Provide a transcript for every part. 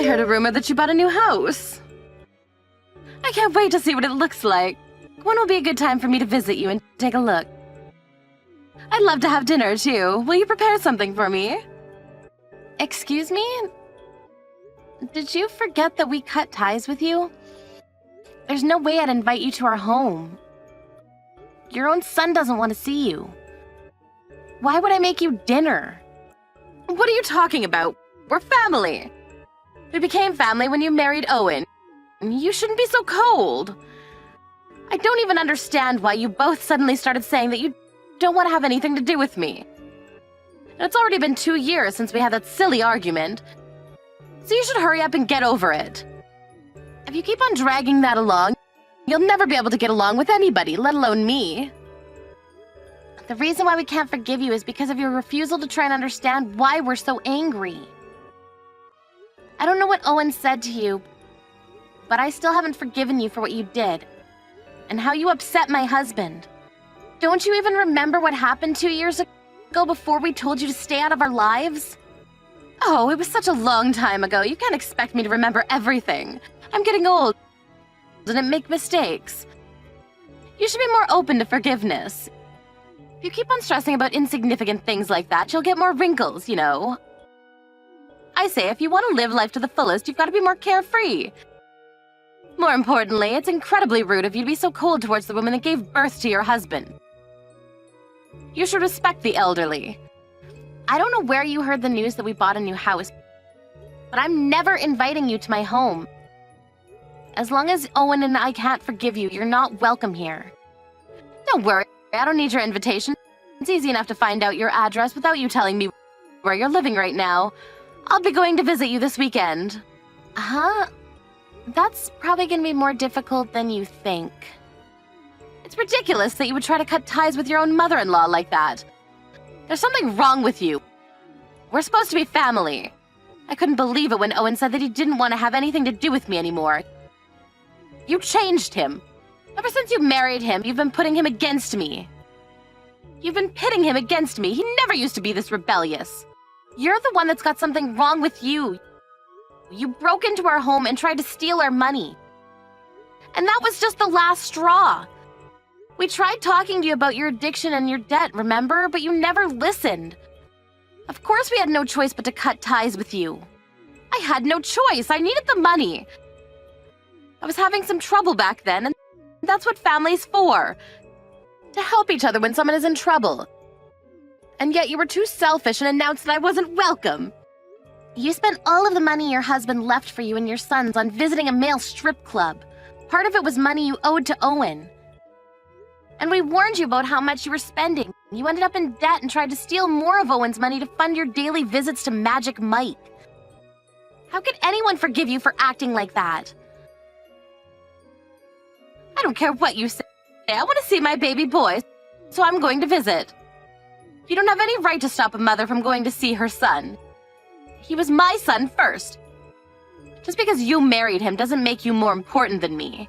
heard a rumor that you bought a new house. I can't wait to see what it looks like. When will be a good time for me to visit you and take a look? I'd love to have dinner, too. Will you prepare something for me? Excuse me? Did you forget that we cut ties with you? There's no way I'd invite you to our home. Your own son doesn't want to see you. Why would I make you dinner? What are you talking about? We're family. We became family when you married Owen. You shouldn't be so cold. I don't even understand why you both suddenly started saying that you don't want to have anything to do with me. And it's already been 2 years since we had that silly argument. So you should hurry up and get over it. If you keep on dragging that along, you'll never be able to get along with anybody, let alone me. The reason why we can't forgive you is because of your refusal to try and understand why we're so angry. I don't know what Owen said to you, but I still haven't forgiven you for what you did and how you upset my husband. Don't you even remember what happened 2 years ago before we told you to stay out of our lives? Oh, it was such a long time ago. You can't expect me to remember everything. I'm getting old and I make mistakes. You should be more open to forgiveness. If you keep on stressing about insignificant things like that, you'll get more wrinkles, you know. I say, if you want to live life to the fullest, you've got to be more carefree. More importantly, it's incredibly rude of you to be so cold towards the woman that gave birth to your husband. You should respect the elderly. I don't know where you heard the news that we bought a new house, but I'm never inviting you to my home. As long as Owen and I can't forgive you, you're not welcome here. Don't worry, I don't need your invitation. It's easy enough to find out your address without you telling me where you're living right now. I'll be going to visit you this weekend. Huh? That's probably gonna be more difficult than you think. It's ridiculous that you would try to cut ties with your own mother-in-law like that. There's something wrong with you. We're supposed to be family. I couldn't believe it when Owen said that he didn't want to have anything to do with me anymore. You changed him. Ever since you married him, you've been putting him against me. You've been pitting him against me. He never used to be this rebellious. You're the one that's got something wrong with you. You broke into our home and tried to steal our money. And that was just the last straw. We tried talking to you about your addiction and your debt, remember? But you never listened. Of course we had no choice but to cut ties with you. I had no choice. I needed the money. I was having some trouble back then, and that's what family's for. To help each other when someone is in trouble. And yet you were too selfish and announced that I wasn't welcome. You spent all of the money your husband left for you and your sons on visiting a male strip club. Part of it was money you owed to Owen. And we warned you about how much you were spending. You ended up in debt and tried to steal more of Owen's money to fund your daily visits to Magic Mike. How could anyone forgive you for acting like that? I don't care what you say. I want to see my baby boy, so I'm going to visit. You don't have any right to stop a mother from going to see her son. He was my son first. Just because you married him doesn't make you more important than me.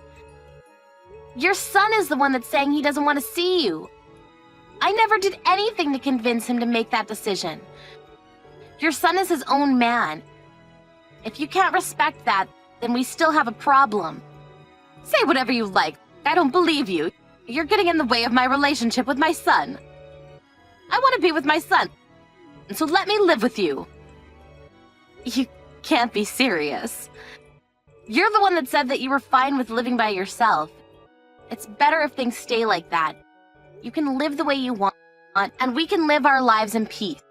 Your son is the one that's saying he doesn't want to see you. I never did anything to convince him to make that decision. Your son is his own man. If you can't respect that, then we still have a problem. Say whatever you like. I don't believe you. You're getting in the way of my relationship with my son. I want to be with my son, so let me live with you. You can't be serious. You're the one that said that you were fine with living by yourself. It's better if things stay like that. You can live the way you want, and we can live our lives in peace.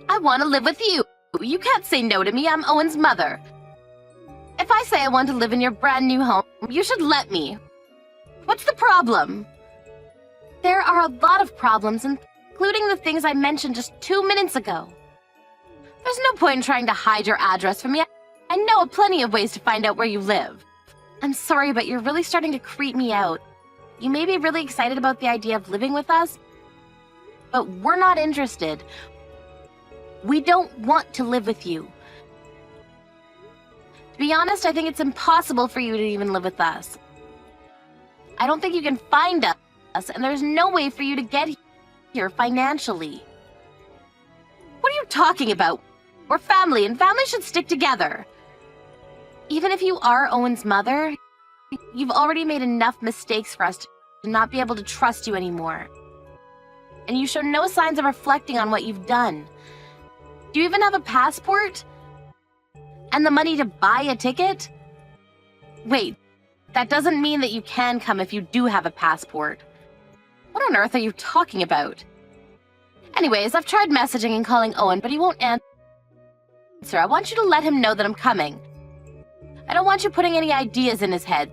I want to live with you. You can't say no to me. I'm Owen's mother. If I say I want to live in your brand new home, you should let me. What's the problem? There are a lot of problems, including the things I mentioned just 2 minutes ago. There's no point in trying to hide your address from me. I know of plenty of ways to find out where you live. I'm sorry, but you're really starting to creep me out. You may be really excited about the idea of living with us, but we're not interested. We don't want to live with you. To be honest, I think it's impossible for you to even live with us. I don't think you can find us, and there's no way for you to get here financially. What are you talking about? We're family, and family should stick together. Even if you are Owen's mother, you've already made enough mistakes for us to not be able to trust you anymore. And you show no signs of reflecting on what you've done. Do you even have a passport? And the money to buy a ticket? Wait, that doesn't mean that you can come if you do have a passport. What on earth are you talking about? Anyways, I've tried messaging and calling Owen, but he won't answer. I want you to let him know that I'm coming. I don't want you putting any ideas in his head.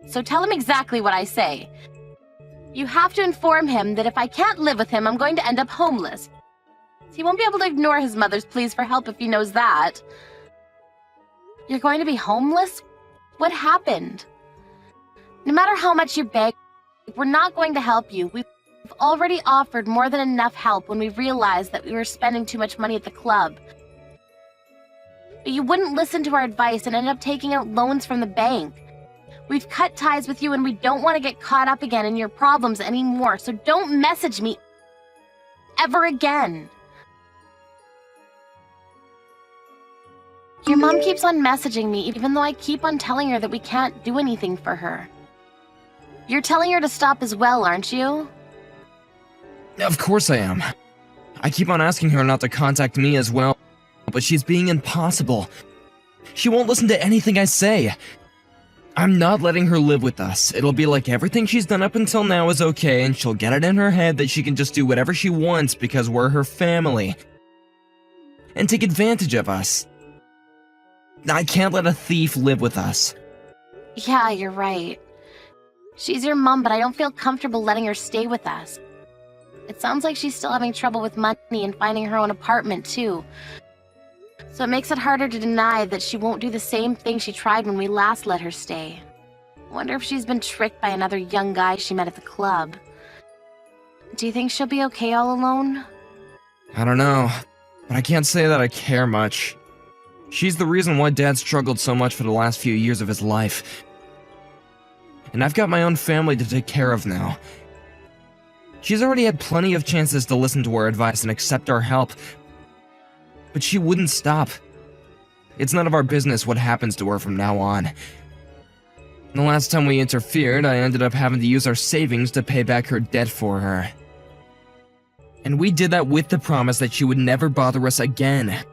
So tell him exactly what I say. You have to inform him that if I can't live with him, I'm going to end up homeless. He won't be able to ignore his mother's pleas for help if he knows that. You're going to be homeless? What happened? No matter how much you beg, we're not going to help you. We've already offered more than enough help when we realized that we were spending too much money at the club. But you wouldn't listen to our advice and ended up taking out loans from the bank. We've cut ties with you and we don't want to get caught up again in your problems anymore, so don't message me ever again. Your mom keeps on messaging me even though I keep on telling her that we can't do anything for her. You're telling her to stop as well, aren't you? Of course I am. I keep on asking her not to contact me as well, but she's being impossible. She won't listen to anything I say. I'm not letting her live with us. It'll be like everything she's done up until now is okay, and she'll get it in her head that she can just do whatever she wants because we're her family. And take advantage of us. I can't let a thief live with us. Yeah, you're right. She's your mom, but I don't feel comfortable letting her stay with us. It sounds like she's still having trouble with money and finding her own apartment, too. So it makes it harder to deny that she won't do the same thing she tried when we last let her stay. I wonder if she's been tricked by another young guy she met at the club. Do you think she'll be okay all alone? I don't know, but I can't say that I care much. She's the reason why Dad struggled so much for the last few years of his life. And I've got my own family to take care of now. She's already had plenty of chances to listen to our advice and accept our help, but she wouldn't stop. It's none of our business what happens to her from now on. The last time we interfered, I ended up having to use our savings to pay back her debt for her. And we did that with the promise that she would never bother us again.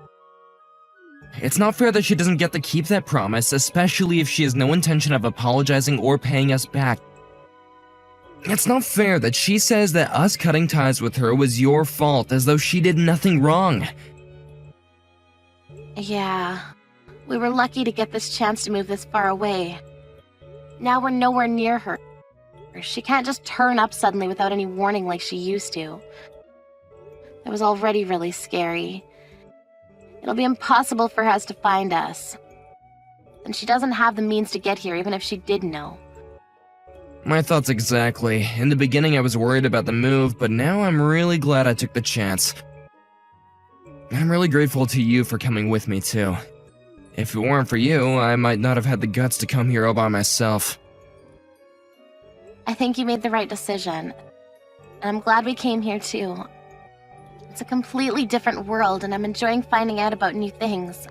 It's not fair that she doesn't get to keep that promise, especially if she has no intention of apologizing or paying us back. It's not fair that she says that us cutting ties with her was your fault, as though she did nothing wrong. Yeah, we were lucky to get this chance to move this far away. Now we're nowhere near her. She can't just turn up suddenly without any warning like she used to. It was already really scary. It'll be impossible for us to find us. And she doesn't have the means to get here, even if she did know. My thoughts exactly. In the beginning I was worried about the move, but now I'm really glad I took the chance. I'm really grateful to you for coming with me too. If it weren't for you, I might not have had the guts to come here all by myself. I think you made the right decision. And I'm glad we came here too. It's a completely different world, and I'm enjoying finding out about new things.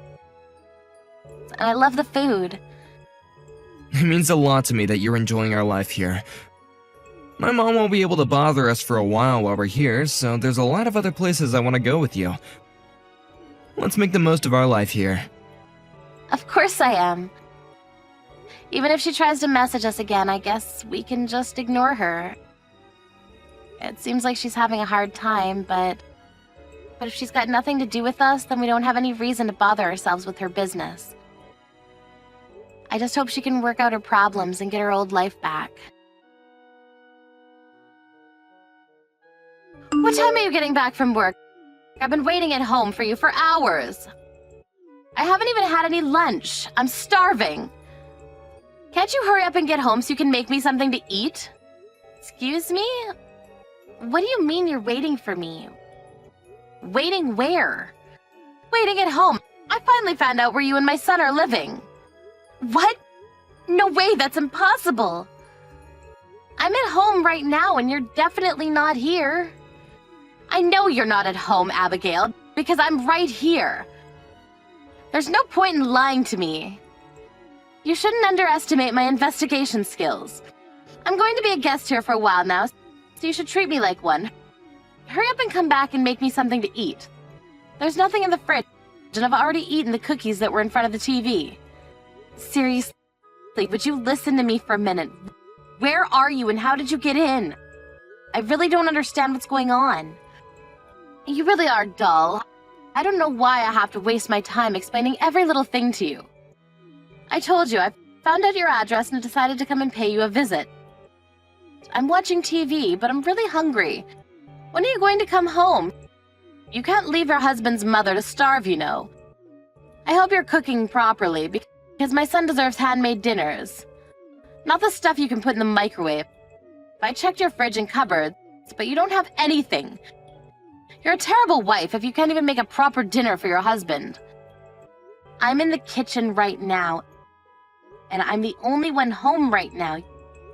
And I love the food. It means a lot to me that you're enjoying our life here. My mom won't be able to bother us for a while we're here, so there's a lot of other places I want to go with you. Let's make the most of our life here. Of course I am. Even if she tries to message us again, I guess we can just ignore her. It seems like she's having a hard time, but if she's got nothing to do with us, then we don't have any reason to bother ourselves with her business. I just hope she can work out her problems and get her old life back. What time are you getting back from work? I've been waiting at home for you for hours. I haven't even had any lunch. I'm starving. Can't you hurry up and get home so you can make me something to eat? Excuse me? What do you mean you're waiting for me? Waiting where? Waiting at home. I finally found out where you and my son are living. What? No way, that's impossible. I'm at home right now and you're definitely not here. I know you're not at home, Abigail, because I'm right here. There's no point in lying to me. You shouldn't underestimate my investigation skills. I'm going to be a guest here for a while now, so you should treat me like one. Hurry up and come back and make me something to eat. There's nothing in the fridge, and I've already eaten the cookies that were in front of the TV. Seriously, would you listen to me for a minute? Where are you and how did you get in? I really don't understand what's going on. You really are dull. I don't know why I have to waste my time explaining every little thing to you. I told you, I found out your address and decided to come and pay you a visit. I'm watching TV, but I'm really hungry. When are you going to come home? You can't leave your husband's mother to starve, you know. I hope you're cooking properly, because my son deserves handmade dinners. Not the stuff you can put in the microwave. I checked your fridge and cupboards, but you don't have anything. You're a terrible wife if you can't even make a proper dinner for your husband. I'm in the kitchen right now, and I'm the only one home right now.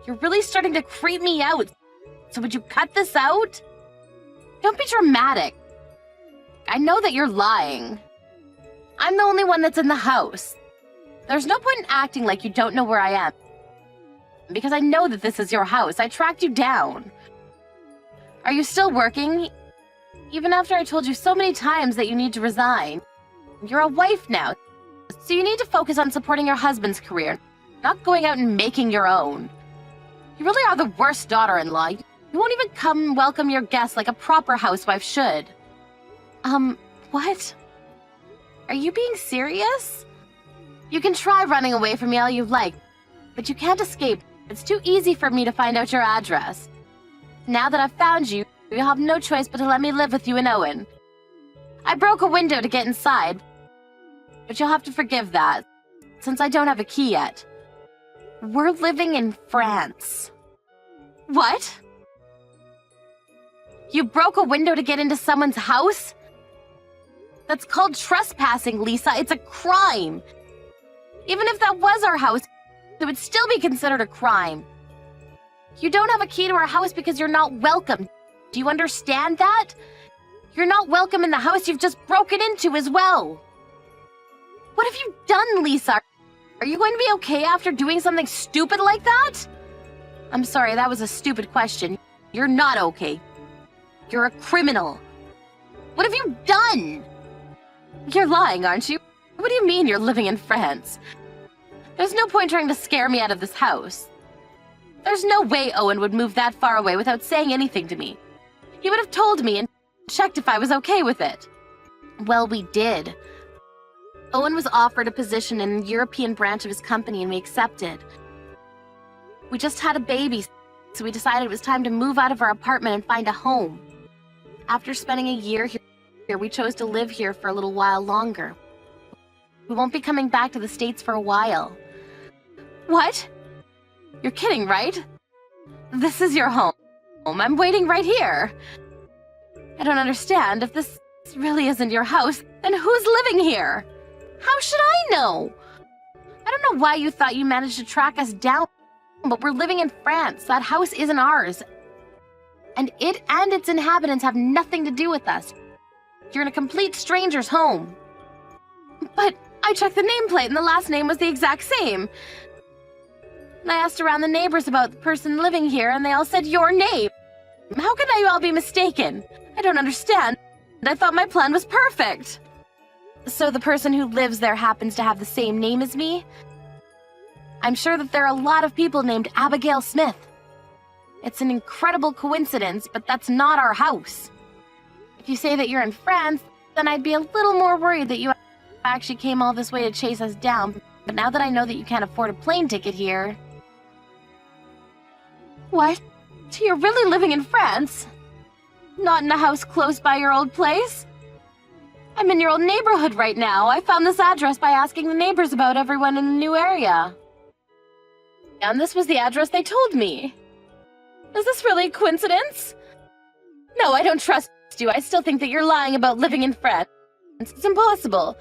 You're really starting to creep me out. So would you cut this out? Don't be dramatic. I know that you're lying. I'm the only one that's in the house. There's no point in acting like you don't know where I am. Because I know that this is your house. I tracked you down. Are you still working? Even after I told you so many times that you need to resign. You're a wife now, so you need to focus on supporting your husband's career, not going out and making your own. You really are the worst daughter-in-law. You won't even come welcome your guests like a proper housewife should. What? Are you being serious? You can try running away from me all you like, but you can't escape. It's too easy for me to find out your address. Now that I've found you, you'll have no choice but to let me live with you and Owen. I broke a window to get inside, but you'll have to forgive that, since I don't have a key yet. We're living in France. What? You broke a window to get into someone's house? That's called trespassing, Lisa. It's a crime. Even if that was our house, it would still be considered a crime. You don't have a key to our house because you're not welcome. Do you understand that? You're not welcome in the house you've just broken into as well. What have you done, Lisa? Are you going to be okay after doing something stupid like that? I'm sorry, that was a stupid question. You're not okay. You're a criminal. What have you done? You're lying, aren't you? What do you mean you're living in France? There's no point trying to scare me out of this house. There's no way Owen would move that far away without saying anything to me. He would have told me and checked if I was okay with it. Well, we did. Owen was offered a position in the European branch of his company and we accepted. We just had a baby, so we decided it was time to move out of our apartment and find a home. After spending a year here, we chose to live here for a little while longer. We won't be coming back to the States for a while. What? You're kidding, right? This is your home. I'm waiting right here. I don't understand. If this really isn't your house, then who's living here? How should I know? I don't know why you thought you managed to track us down, but we're living in France. That house isn't ours. And it and its inhabitants have nothing to do with us. You're in a complete stranger's home. But I checked the nameplate and the last name was the exact same. And I asked around the neighbors about the person living here and they all said your name. How can I all be mistaken? I don't understand. I thought my plan was perfect. So the person who lives there happens to have the same name as me? I'm sure that there are a lot of people named Abigail Smith. It's an incredible coincidence, but that's not our house. If you say that you're in France, then I'd be a little more worried that you actually came all this way to chase us down. But now that I know that you can't afford a plane ticket here... What? You're really living in France? Not in a house close by your old place? I'm in your old neighborhood right now. I found this address by asking the neighbors about everyone in the new area. And this was the address they told me. Is this really a coincidence? No, I don't trust you. I still think that you're lying about living in France. It's impossible.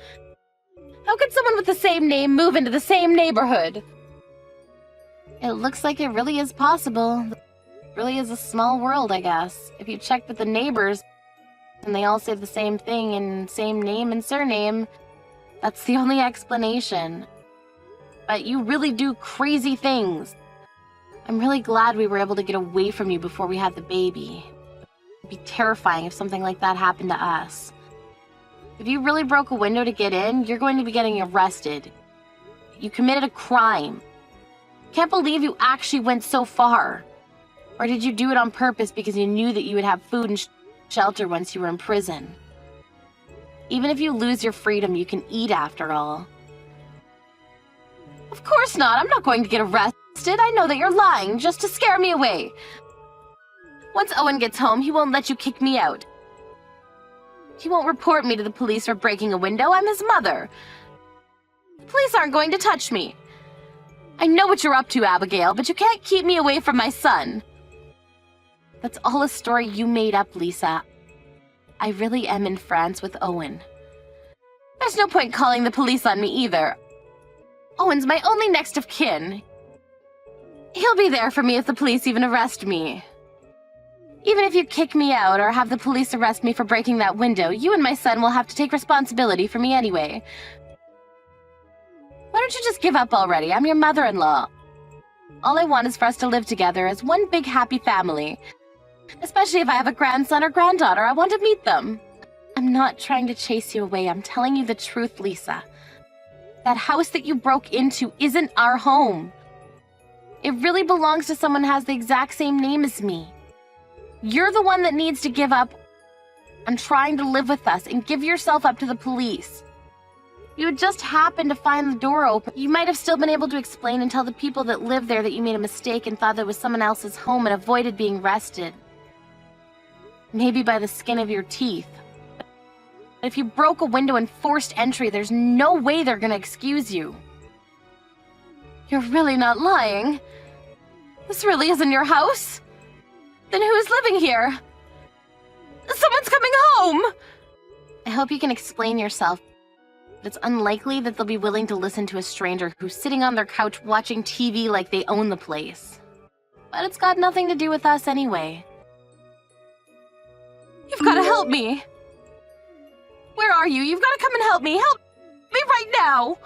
How could someone with the same name move into the same neighborhood? It looks like it really is possible. It really is a small world, I guess. If you check with the neighbors, and they all say the same thing and same name and surname, that's the only explanation. but you really do crazy things. I'm really glad we were able to get away from you before we had the baby. It'd be terrifying if something like that happened to us. If you really broke a window to get in, you're going to be getting arrested. You committed a crime. Can't believe you actually went so far. Or did you do it on purpose because you knew that you would have food and shelter once you were in prison? Even if you lose your freedom, you can eat after all. Of course not. I'm not going to get arrested. I know that you're lying just to scare me away. Once Owen gets home, he won't let you kick me out. He won't report me to the police for breaking a window. I'm his mother. The police aren't going to touch me. I know what you're up to, Abigail, but you can't keep me away from my son. That's all a story you made up, Lisa. I really am in France with Owen. There's no point calling the police on me either. Owen's my only next of kin. He'll be there for me if the police even arrest me. Even if you kick me out or have the police arrest me for breaking that window, you and my son will have to take responsibility for me anyway. Why don't you just give up already? I'm your mother-in-law. All I want is for us to live together as one big happy family. Especially if I have a grandson or granddaughter, I want to meet them. I'm not trying to chase you away. I'm telling you the truth, Lisa. That house that you broke into isn't our home. It really belongs to someone who has the exact same name as me. You're the one that needs to give up on trying to live with us and give yourself up to the police. You had just happened to find the door open. You might have still been able to explain and tell the people that live there that you made a mistake and thought that was someone else's home and avoided being arrested. Maybe by the skin of your teeth. But if you broke a window and forced entry, there's no way they're gonna excuse you. You're really not lying. This really isn't your house? Then who's living here? Someone's coming home! I hope you can explain yourself. But it's unlikely that they'll be willing to listen to a stranger who's sitting on their couch watching TV like they own the place. But it's got nothing to do with us anyway. You've got to help me. Where are you? You've got to come and help me. Help me right now.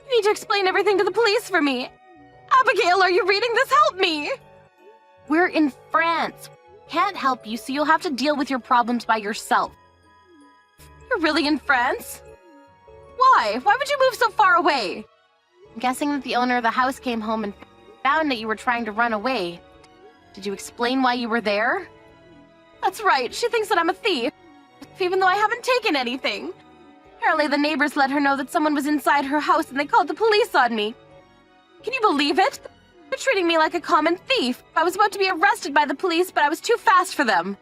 You need to explain everything to the police for me. Abigail, are you reading this? Help me. We're in France. Can't help you, so you'll have to deal with your problems by yourself. You're really in France? Why? Why would you move so far away? I'm guessing that the owner of the house came home and found that you were trying to run away. Did you explain why you were there? That's right. She thinks that I'm a thief, even though I haven't taken anything. Apparently the neighbors let her know that someone was inside her house and they called the police on me. Can you believe it? They're treating me like a common thief. I was about to be arrested by the police, but I was too fast for them.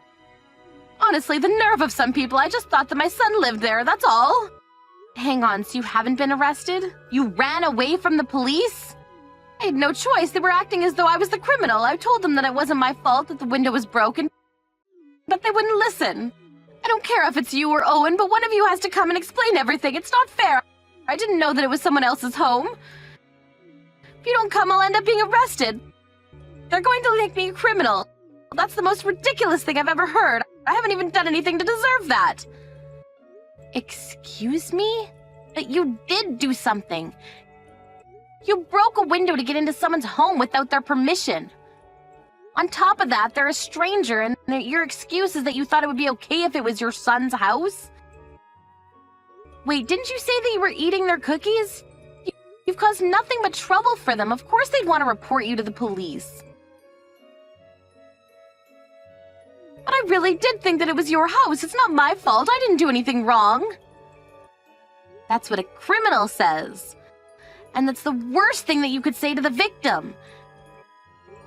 Honestly, the nerve of some people. I just thought that my son lived there, that's all. Hang on, so you haven't been arrested? You ran away from the police? I had no choice. They were acting as though I was the criminal. I told them that it wasn't my fault that the window was broken, but they wouldn't listen. I don't care if it's you or Owen, but one of you has to come and explain everything. It's not fair. I didn't know that it was someone else's home. If you don't come, I'll end up being arrested. They're going to make me a criminal. That's the most ridiculous thing I've ever heard. I haven't even done anything to deserve that. Excuse me? But you did do something. You broke a window to get into someone's home without their permission. On top of that, they're a stranger, and your excuse is that you thought it would be okay if it was your son's house? Wait, didn't you say that you were eating their cookies? You've caused nothing but trouble for them. Of course they'd want to report you to the police. But I really did think that it was your house. It's not my fault. I didn't do anything wrong. That's what a criminal says. And that's the worst thing that you could say to the victim.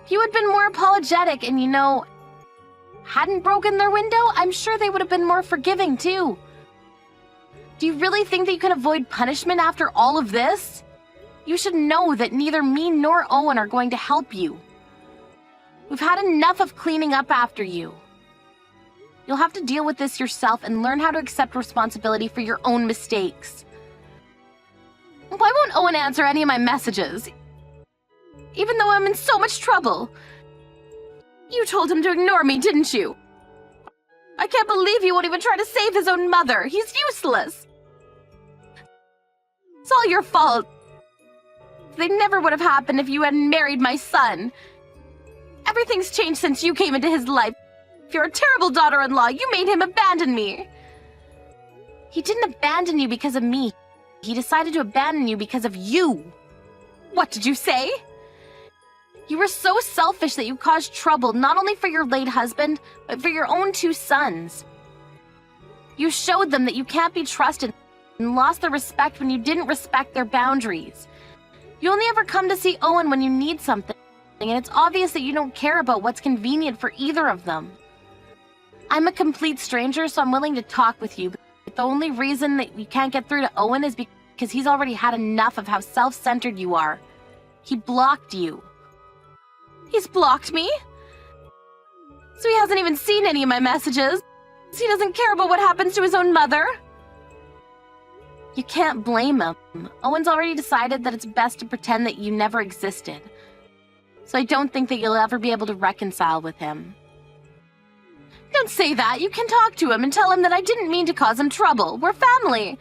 If you had been more apologetic and, hadn't broken their window, I'm sure they would have been more forgiving, too. Do you really think that you can avoid punishment after all of this? You should know that neither me nor Owen are going to help you. We've had enough of cleaning up after you. You'll have to deal with this yourself and learn how to accept responsibility for your own mistakes. Why won't Owen answer any of my messages? Even though I'm in so much trouble. You told him to ignore me, didn't you? I can't believe he won't even try to save his own mother. He's useless. It's all your fault. They never would have happened if you hadn't married my son. Everything's changed since you came into his life. You're a terrible daughter-in-law. You made him abandon me. He didn't abandon you because of me. He decided to abandon you because of you. What did you say? You were so selfish that you caused trouble not only for your late husband, but for your own 2 sons. You showed them that you can't be trusted and lost their respect when you didn't respect their boundaries. You only ever come to see Owen when you need something, and it's obvious that you don't care about what's convenient for either of them. I'm a complete stranger, so I'm willing to talk with you, but the only reason that you can't get through to Owen is because he's already had enough of how self-centered you are. He blocked you. He's blocked me? So he hasn't even seen any of my messages? He doesn't care about what happens to his own mother? You can't blame him. Owen's already decided that it's best to pretend that you never existed. So I don't think that you'll ever be able to reconcile with him. Don't say that. You can talk to him and tell him that I didn't mean to cause him trouble. We're family.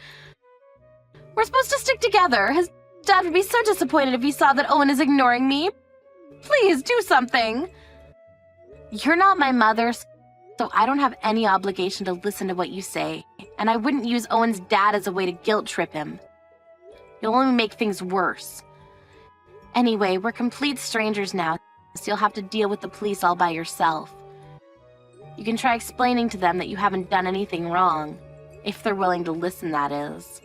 We're supposed to stick together. His dad would be so disappointed if he saw that Owen is ignoring me. Please, do something. You're not my mother, so I don't have any obligation to listen to what you say. And I wouldn't use Owen's dad as a way to guilt trip him. You'll only make things worse. Anyway, we're complete strangers now, so you'll have to deal with the police all by yourself. You can try explaining to them that you haven't done anything wrong. If they're willing to listen, that is.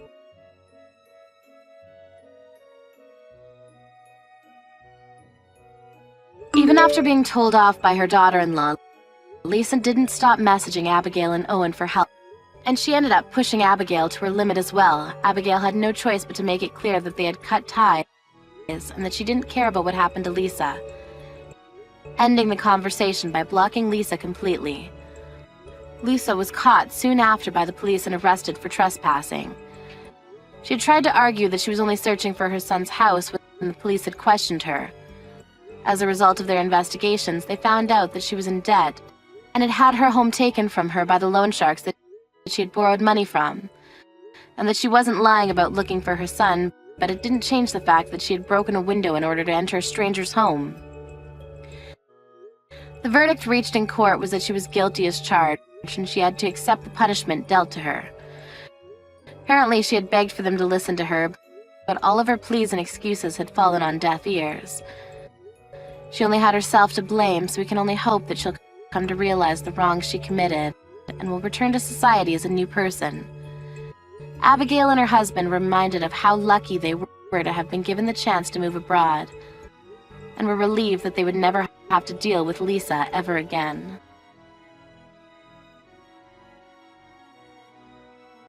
Even after being told off by her daughter-in-law, Lisa didn't stop messaging Abigail and Owen for help, and she ended up pushing Abigail to her limit as well. Abigail had no choice but to make it clear that they had cut ties and that she didn't care about what happened to Lisa, ending the conversation by blocking Lisa completely. Lisa was caught soon after by the police and arrested for trespassing. She had tried to argue that she was only searching for her son's house when the police had questioned her. As a result of their investigations, they found out that she was in debt and had had her home taken from her by the loan sharks that she had borrowed money from, and that she wasn't lying about looking for her son, but it didn't change the fact that she had broken a window in order to enter a stranger's home. The verdict reached in court was that she was guilty as charged, and she had to accept the punishment dealt to her. Apparently, she had begged for them to listen to her, but all of her pleas and excuses had fallen on deaf ears. She only had herself to blame, so we can only hope that she'll come to realize the wrongs she committed and will return to society as a new person. Abigail and her husband were reminded of how lucky they were to have been given the chance to move abroad, and were relieved that they would never have to deal with Lisa ever again.